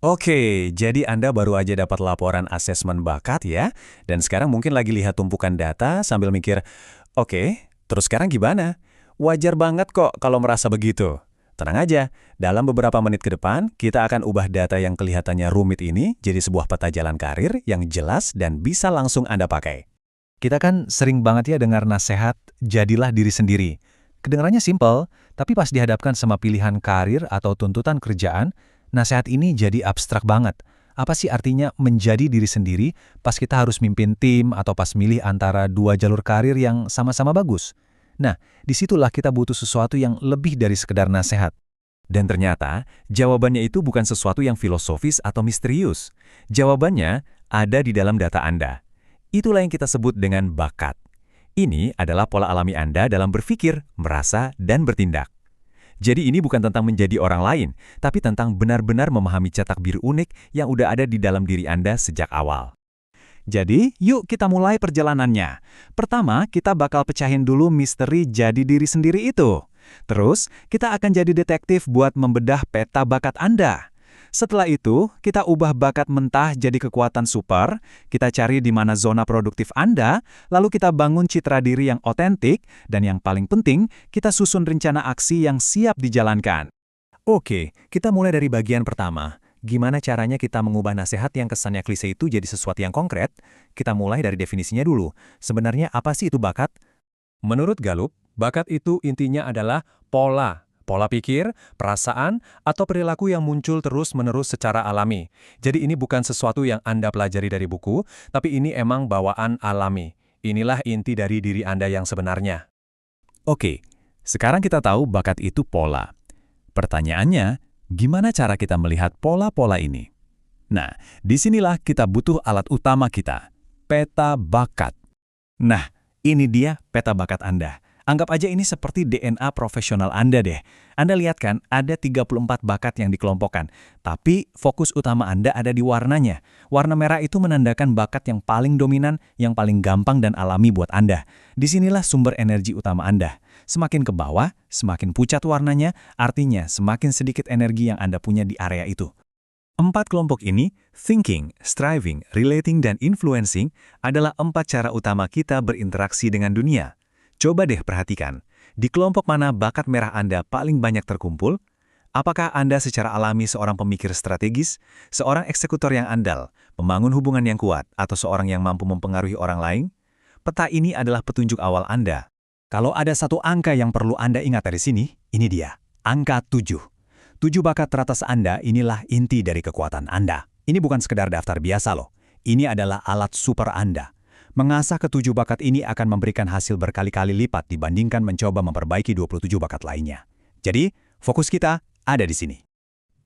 Oke, jadi Anda baru aja dapat laporan asesmen bakat ya, dan sekarang mungkin lagi lihat tumpukan data sambil mikir, oke, terus sekarang gimana? Wajar banget kok kalau merasa begitu. Tenang aja, dalam beberapa menit ke depan, kita akan ubah data yang kelihatannya rumit ini jadi sebuah peta jalan karir yang jelas dan bisa langsung Anda pakai. Kita kan sering banget ya dengar nasihat, jadilah diri sendiri. Kedengarannya simpel, tapi pas dihadapkan sama pilihan karir atau tuntutan kerjaan, nasihat ini jadi abstrak banget. Apa sih artinya menjadi diri sendiri pas kita harus mimpin tim atau pas milih antara dua jalur karir yang sama-sama bagus? Nah, disitulah kita butuh sesuatu yang lebih dari sekedar nasihat. Dan ternyata, jawabannya itu bukan sesuatu yang filosofis atau misterius. Jawabannya ada di dalam data Anda. Itulah yang kita sebut dengan bakat. Ini adalah pola alami Anda dalam berpikir, merasa, dan bertindak. Jadi ini bukan tentang menjadi orang lain, tapi tentang benar-benar memahami cetak biru unik yang udah ada di dalam diri Anda sejak awal. Jadi, yuk kita mulai perjalanannya. Pertama, kita bakal pecahin dulu misteri jadi diri sendiri itu. Terus, kita akan jadi detektif buat membedah peta bakat Anda. Setelah itu, kita ubah bakat mentah jadi kekuatan super, kita cari di mana zona produktif Anda, lalu kita bangun citra diri yang otentik, dan yang paling penting, kita susun rencana aksi yang siap dijalankan. Oke, kita mulai dari bagian pertama. Gimana caranya kita mengubah nasihat yang kesannya klise itu jadi sesuatu yang konkret? Kita mulai dari definisinya dulu. Sebenarnya apa sih itu bakat? Menurut Gallup, bakat itu intinya adalah pola pikir, perasaan, atau perilaku yang muncul terus-menerus secara alami. Jadi ini bukan sesuatu yang Anda pelajari dari buku, tapi ini emang bawaan alami. Inilah inti dari diri Anda yang sebenarnya. Oke, sekarang kita tahu bakat itu pola. Pertanyaannya, gimana cara kita melihat pola-pola ini? Nah, disinilah kita butuh alat utama kita, peta bakat. Nah, ini dia peta bakat Anda. Anggap aja ini seperti DNA profesional Anda deh. Anda lihat kan, ada 34 bakat yang dikelompokkan. Tapi fokus utama Anda ada di warnanya. Warna merah itu menandakan bakat yang paling dominan, yang paling gampang dan alami buat Anda. Disinilah sumber energi utama Anda. Semakin ke bawah, semakin pucat warnanya, artinya semakin sedikit energi yang Anda punya di area itu. 4 kelompok ini, thinking, striving, relating, dan influencing, adalah 4 cara utama kita berinteraksi dengan dunia. Coba deh perhatikan, di kelompok mana bakat merah Anda paling banyak terkumpul? Apakah Anda secara alami seorang pemikir strategis, seorang eksekutor yang andal, membangun hubungan yang kuat, atau seorang yang mampu mempengaruhi orang lain? Peta ini adalah petunjuk awal Anda. Kalau ada satu angka yang perlu Anda ingat dari sini, ini dia, angka 7. 7 bakat teratas Anda inilah inti dari kekuatan Anda. Ini bukan sekedar daftar biasa loh. Ini adalah alat super Anda. Mengasah ke-7 bakat ini akan memberikan hasil berkali-kali lipat dibandingkan mencoba memperbaiki 27 bakat lainnya. Jadi, fokus kita ada di sini.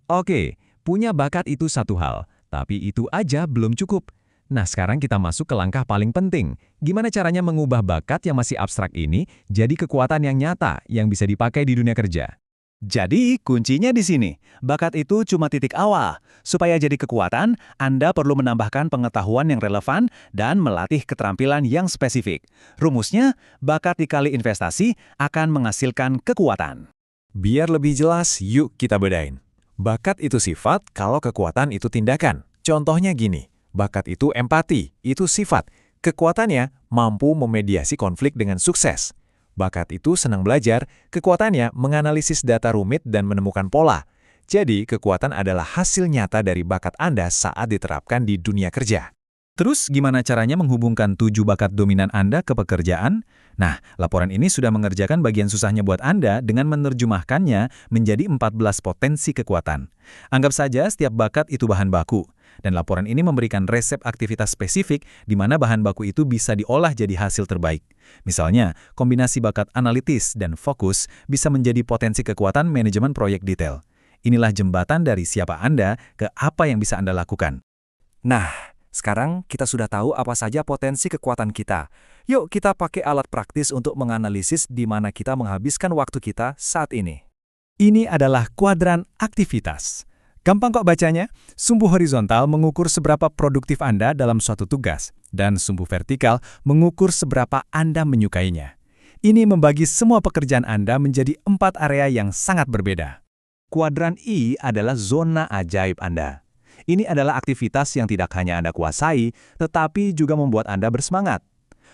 Oke, punya bakat itu satu hal, tapi itu aja belum cukup. Nah, sekarang kita masuk ke langkah paling penting. Gimana caranya mengubah bakat yang masih abstrak ini jadi kekuatan yang nyata yang bisa dipakai di dunia kerja? Jadi, kuncinya di sini. Bakat itu cuma titik awal. Supaya jadi kekuatan, Anda perlu menambahkan pengetahuan yang relevan dan melatih keterampilan yang spesifik. Rumusnya, bakat dikali investasi akan menghasilkan kekuatan. Biar lebih jelas, yuk kita bedain. Bakat itu sifat, kalau kekuatan itu tindakan. Contohnya gini, bakat itu empati, itu sifat. Kekuatannya mampu memediasi konflik dengan sukses. Bakat itu senang belajar, kekuatannya menganalisis data rumit dan menemukan pola. Jadi, kekuatan adalah hasil nyata dari bakat Anda saat diterapkan di dunia kerja. Terus, gimana caranya menghubungkan 7 bakat dominan Anda ke pekerjaan? Nah, laporan ini sudah mengerjakan bagian susahnya buat Anda dengan menerjemahkannya menjadi 14 potensi kekuatan. Anggap saja setiap bakat itu bahan baku. Dan laporan ini memberikan resep aktivitas spesifik di mana bahan baku itu bisa diolah jadi hasil terbaik. Misalnya, kombinasi bakat analitis dan fokus bisa menjadi potensi kekuatan manajemen proyek detail. Inilah jembatan dari siapa Anda ke apa yang bisa Anda lakukan. Nah, sekarang kita sudah tahu apa saja potensi kekuatan kita. Yuk kita pakai alat praktis untuk menganalisis di mana kita menghabiskan waktu kita saat ini. Ini adalah kuadran aktivitas. Gampang kok bacanya, sumbu horizontal mengukur seberapa produktif Anda dalam suatu tugas, dan sumbu vertikal mengukur seberapa Anda menyukainya. Ini membagi semua pekerjaan Anda menjadi 4 area yang sangat berbeda. Kuadran I adalah zona ajaib Anda. Ini adalah aktivitas yang tidak hanya Anda kuasai, tetapi juga membuat Anda bersemangat.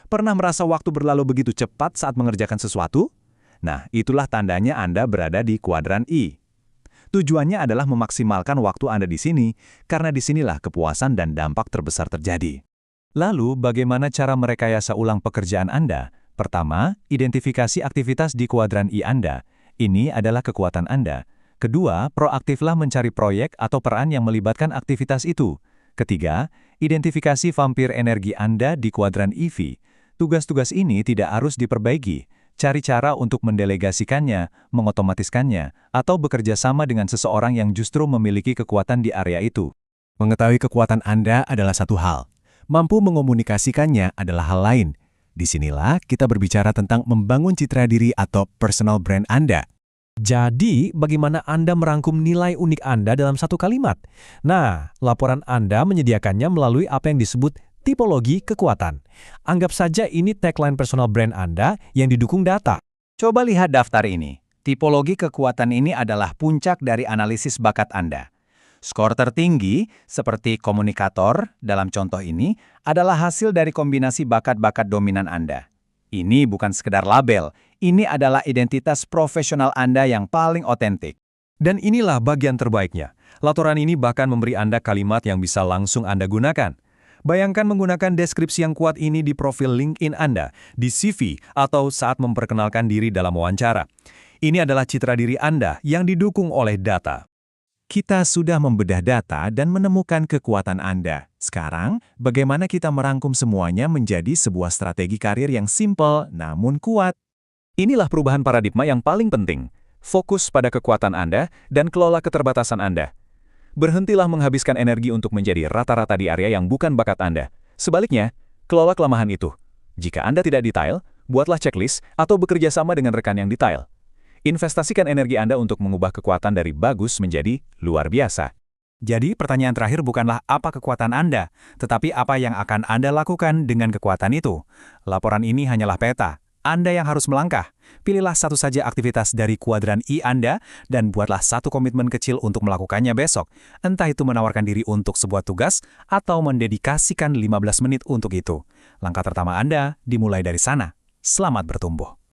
Pernah merasa waktu berlalu begitu cepat saat mengerjakan sesuatu? Nah, itulah tandanya Anda berada di kuadran I. Tujuannya adalah memaksimalkan waktu Anda di sini, karena disinilah kepuasan dan dampak terbesar terjadi. Lalu, bagaimana cara merekayasa ulang pekerjaan Anda? Pertama, identifikasi aktivitas di kuadran I Anda. Ini adalah kekuatan Anda. Kedua, proaktiflah mencari proyek atau peran yang melibatkan aktivitas itu. Ketiga, identifikasi vampir energi Anda di kuadran IV. Tugas-tugas ini tidak harus diperbaiki. Cari cara untuk mendelegasikannya, mengotomatiskannya, atau bekerja sama dengan seseorang yang justru memiliki kekuatan di area itu. Mengetahui kekuatan Anda adalah satu hal. Mampu mengomunikasikannya adalah hal lain. Disinilah kita berbicara tentang membangun citra diri atau personal brand Anda. Jadi, bagaimana Anda merangkum nilai unik Anda dalam satu kalimat? Nah, laporan Anda menyediakannya melalui apa yang disebut tipologi kekuatan. Anggap saja ini tagline personal brand Anda yang didukung data. Coba lihat daftar ini. Tipologi kekuatan ini adalah puncak dari analisis bakat Anda. Skor tertinggi, seperti komunikator dalam contoh ini, adalah hasil dari kombinasi bakat-bakat dominan Anda. Ini bukan sekedar label, ini adalah identitas profesional Anda yang paling otentik. Dan inilah bagian terbaiknya. Laporan ini bahkan memberi Anda kalimat yang bisa langsung Anda gunakan. Bayangkan menggunakan deskripsi yang kuat ini di profil LinkedIn Anda, di CV, atau saat memperkenalkan diri dalam wawancara. Ini adalah citra diri Anda yang didukung oleh data. Kita sudah membedah data dan menemukan kekuatan Anda. Sekarang, bagaimana kita merangkum semuanya menjadi sebuah strategi karir yang simpel namun kuat? Inilah perubahan paradigma yang paling penting. Fokus pada kekuatan Anda dan kelola keterbatasan Anda. Berhentilah menghabiskan energi untuk menjadi rata-rata di area yang bukan bakat Anda. Sebaliknya, kelola kelemahan itu. Jika Anda tidak detail, buatlah checklist atau bekerja sama dengan rekan yang detail. Investasikan energi Anda untuk mengubah kekuatan dari bagus menjadi luar biasa. Jadi, pertanyaan terakhir bukanlah apa kekuatan Anda, tetapi apa yang akan Anda lakukan dengan kekuatan itu. Laporan ini hanyalah peta. Anda yang harus melangkah. Pilihlah satu saja aktivitas dari kuadran I Anda dan buatlah satu komitmen kecil untuk melakukannya besok. Entah itu menawarkan diri untuk sebuah tugas atau mendedikasikan 15 menit untuk itu. Langkah pertama Anda dimulai dari sana. Selamat bertumbuh.